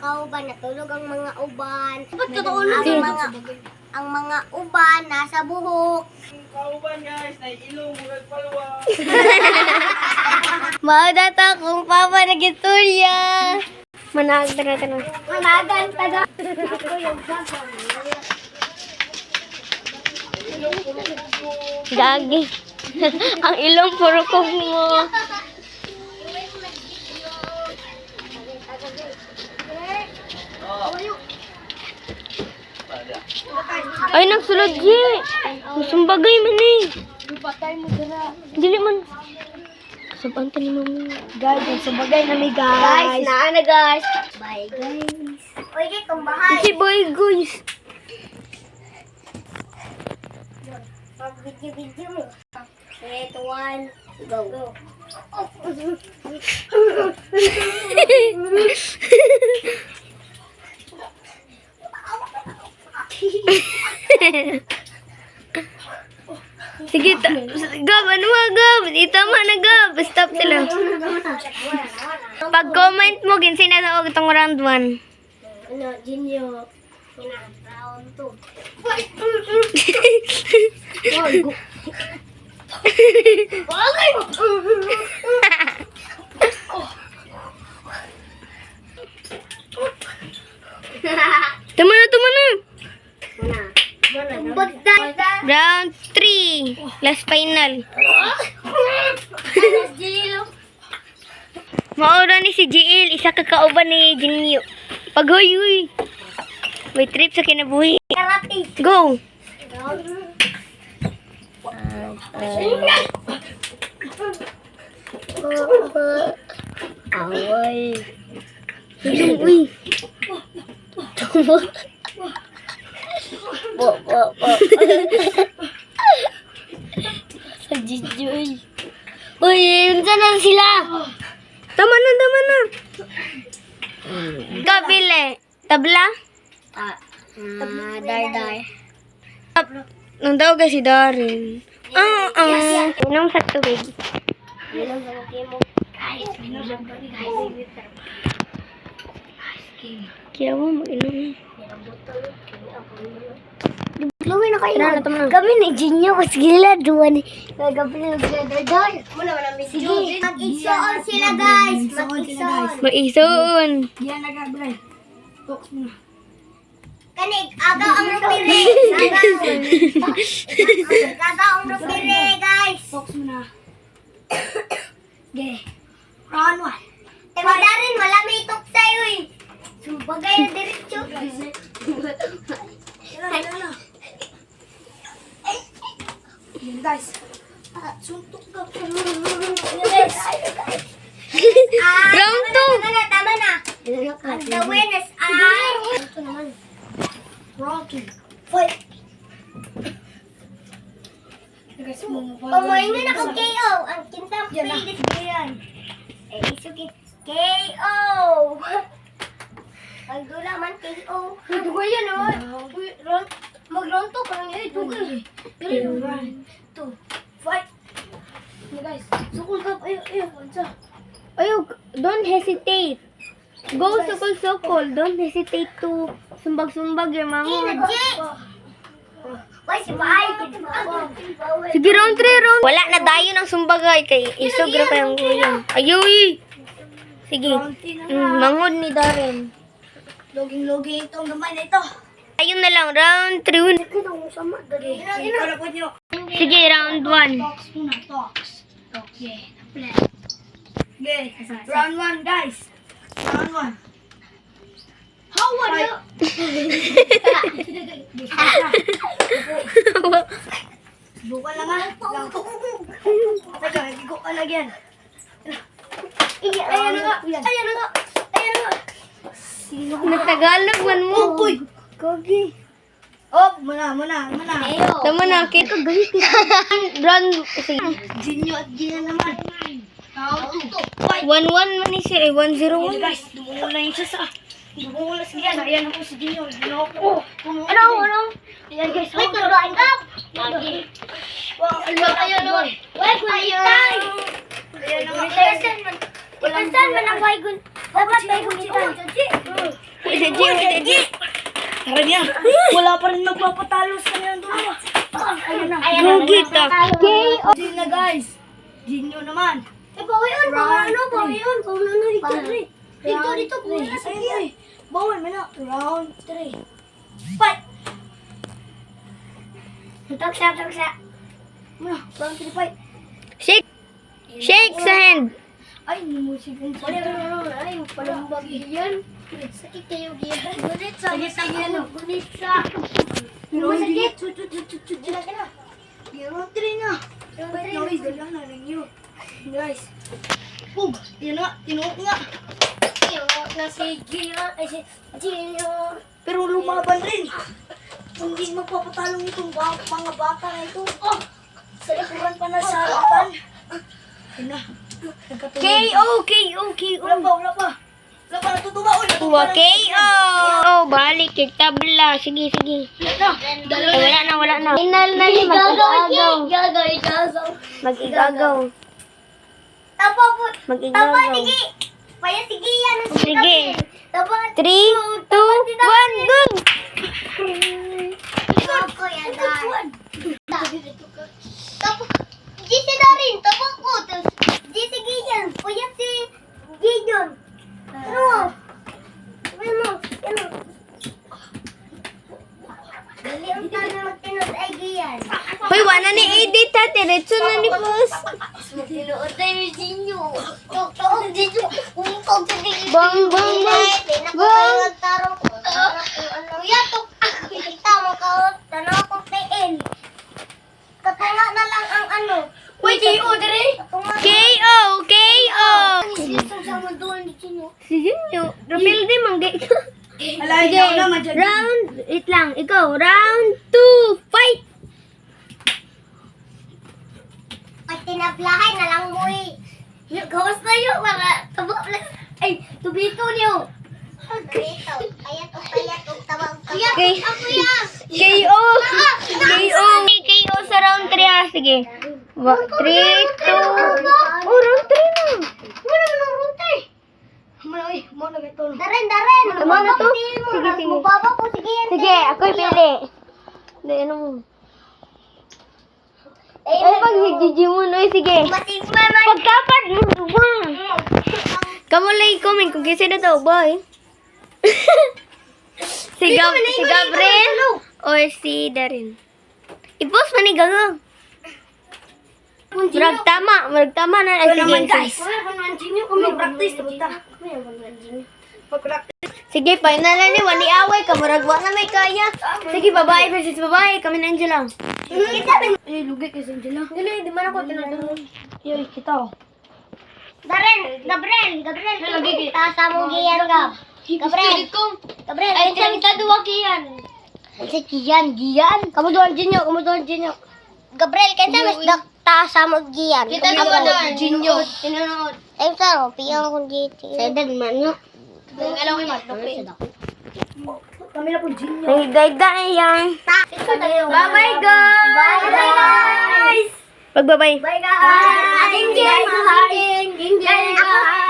kauban, natulog ang mga uban. Ang mga uban nasa buhok. Kauban guys, na ilong murag palwa. Maudata kung papa nag-istorya. Manag taga. Managan taga. Ako yung gagi. Ang ilong puro kog mo. Ay, nagsulod G. Sumbagay man eh. Dili man. Sabanta ni mami. Guys, sumbagay na mi guys. Guys, guys. Bye guys. Oy, kung bahay. Si bye guys. Mag-video mo. 3, 2, 1, go. Sige, Gab, ano nga, Gab? Itama na, Gab. Stop sila. Pag-comment mo, ginsin na sa itong round 1. Ano, Jinyo? Round 2. Tama na. Round 3. Last final. Maura ni si JL. Isa kakauban ni Jinyo. Pag-huy. May trip sa kinabuhi. Go. Away. Uy. Tumo. Bo. Sa Jijoy. Uy, yun na sila. Tama na. Kabile. Tabla? Dar. Nang daw kasi Darin. Inom sa tubig. Kaya mo mag-inom. Luwi na kayo. Gabi ni Jinyo. Mas gila. Duwan ni. Gabi ni Gladar. Sige. Mag-isoon sila guys. Mag-isoon. Yan na gabray. Talks mo na. Kanig, agaw ang rupire. Agaw ang rupire guys. Talks mo na. Okay. Round 1. Darin, wala may itok sa'yo eh. Sumbagay na diretso. Yan. Yan guys. Suntok ka. Round 2. Tama na. The winners are... Ito naman. Round 2. Fight. Guys, Pamoy na ako KO. Ang kintang playlist ko yan. Isuki. KO! Ang dula man KO. Dugo yan oh. Mag-round 2 parang yun. Dugo eh. 1, 2, fight. Guys, sukul ka. Ayaw, don't hesitate. Go sukol. Don't hesitate to sumbag-sumbag yung mga. Sige, round 3. Wala na dayo ng sumbagay kay isugra pa yung guyang. Ayoy! Sige. Mangod ni Darren. Loging itong gamay na ito. Ayun na lang, round 3. Sige, round 1. Talks muna, talks. Okay, play. Okay, round 1 guys. Round 1. How would you? Bukan lang ha. Teka, higo ka lagyan. Ayan na nga. Nagtagalog man mo. Uy! Gogi. Oh, muna. Tama na, kaya gahit. Round, sige. Jinyo at Gina naman. Round 2. 1-1 man ni sir, 1-0. Guys, dumumula yung isa sa... Dumumula si Gina. Ayan ako si Jinyo. Ano? Ayan guys. Wait, nagdoain ka? Ayan o. Wait, kulitan. Ayan o. Ikasan man ang waigun. Dapat may gumitan. Tara niya. Wala pa rin magpapatalo sa kanyang dalawa. Ayun na. Gugi to. Gin na guys. Gin nyo naman. Bawal yun. Bawal Dito. Sige. Bawal mo na. Round 3. Fight. Taksa. Round 3 fight. Shake. Shake sa hand. Ay, musik yung Ay, palang bagay yan. Sakit kayo giyan. Gunit sa. Masakit. Round 3 na. Wait, noise. Dala na rin yun. Guys. Pug. Yun na. Tinuot nga. Pero lumaban rin. Hindi magpapatalong itong mga bata na ito. Sa likuran pa na sa harapan. Yun na. KO. Wala pa. Natutuwa ulit. KO. Balik. Tabla. Sige. Wala na. Final na ni mag-igagaw. Mag-igagaw. Sige yan. Sige. 3, 2, 1, go! Jesse Darin, tapos ko. Jesse Giyan, puyat si Gideon. Ano? Dali ang tanong ay Giyan. Hoy, wala ni edit ha. Diretso na ni boss. Tinuot tayo ni Ginyo. Tok, Ginyo. Umukog sa tingin. Bang. Ano yan? Kita mo ka. Tanaw kong tiin. Katunga na lang ang ano. Wait, KO dire? KO. Sama doon ni Ginyo. Si Jinyo. Rapil di manggay ka. Sige, round. Wait lang. Ikaw. Round 2. Fight. Pag tinablahay na lang mo eh. Gawas na yun para tabaplas. Ay, tubito niyo. Tubito. Kayat o tabang. Okay. Ako yan. KO. KO sa round 3 ha. Sige. 3, 2. Oh, round 3 na. Wala mo nang runtay. Daren. Tama na to? Sige. Mababa po, sige yan. Sige, ako'y pili. Hindi, ano mo? Ay, pag higigi mo, no? Sige. Matigma man. Pagkapat mo, bang. Kamu lang i-comment kung kasi na to, boy. si Gabriel o si Darin. I-post man ni Gago. Marag tama na. Ay, sige, guys. Sige, final na ni Wani away ka. Maragwa na may kaya. Sige, babae versus babae. Kami na Angela. Ay, lugi kasi Angela. Gali, di man ako tinatulong. Yoy, kita. Gabriel, tasa mo giyan ka. Gabriel, Ay, kita duwa kiyan. si Giyan. Kamu doon Jinyo. Gabriel, kinsa mas tasa mo giyan. Kita duwa doon. Jinyo. Tinanood. Ay, saro, piyang kung dito. Sedan man, no? Alam ko yung Kami na po Ginyo. Nagdagda na yan. Bye-bye, guys! Bye, guys! Pag-bye-bye. Bye, guys! Bye, guys! Bye, guys!